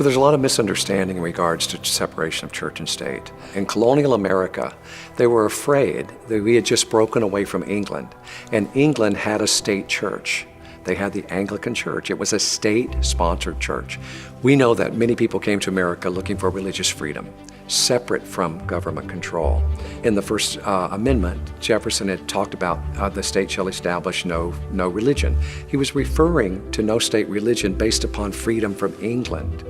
So there's a lot of misunderstanding in regards to separation of church and state. In colonial America, they were afraid that we had just broken away from England, and England had a state church. They had the Anglican Church. It was a state-sponsored church. We know that many people came to America looking for religious freedom, separate from government control. In the First Amendment, Jefferson had talked about the state shall establish no religion. He was referring to no state religion based upon freedom from England,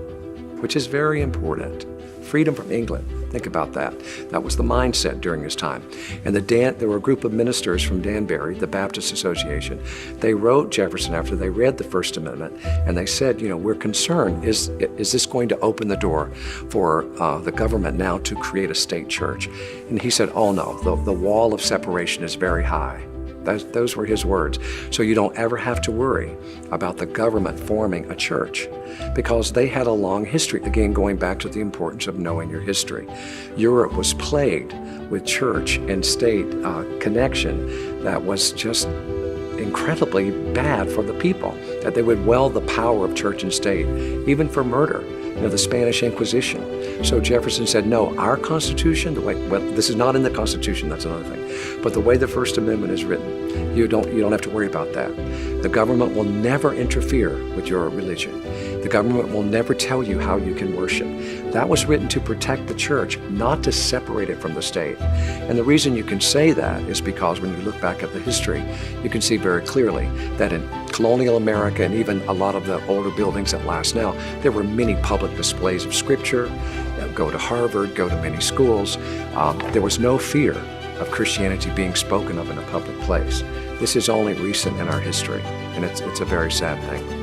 which is very important. Freedom from England. Think about that. That was the mindset during his time. And there were a group of ministers from Danbury, the Baptist Association. They wrote Jefferson after they read the First Amendment, and they said, we're concerned, is this going to open the door for the government now to create a state church? And he said, oh no, the wall of separation is very high. Those were his words. So you don't ever have to worry about the government forming a church, because they had a long history. Again, going back to the importance of knowing your history. Europe was plagued with church and state connection that was just incredibly bad for the people, that they would weld the power of church and state, even for murder. The Spanish Inquisition. So Jefferson said, no, our Constitution, this is not in the Constitution, that's another thing, but the way the First Amendment is written, you don't have to worry about that. The government will never interfere with your religion. The government will never tell you how you can worship. That was written to protect the church, not to separate it from the state. And the reason you can say that is because when you look back at the history, you can see very clearly that in colonial America and even a lot of the older buildings that last now, there were many public displays of scripture. Go to Harvard, go to many schools. There was no fear of Christianity being spoken of in a public place. This is only recent in our history, and it's a very sad thing.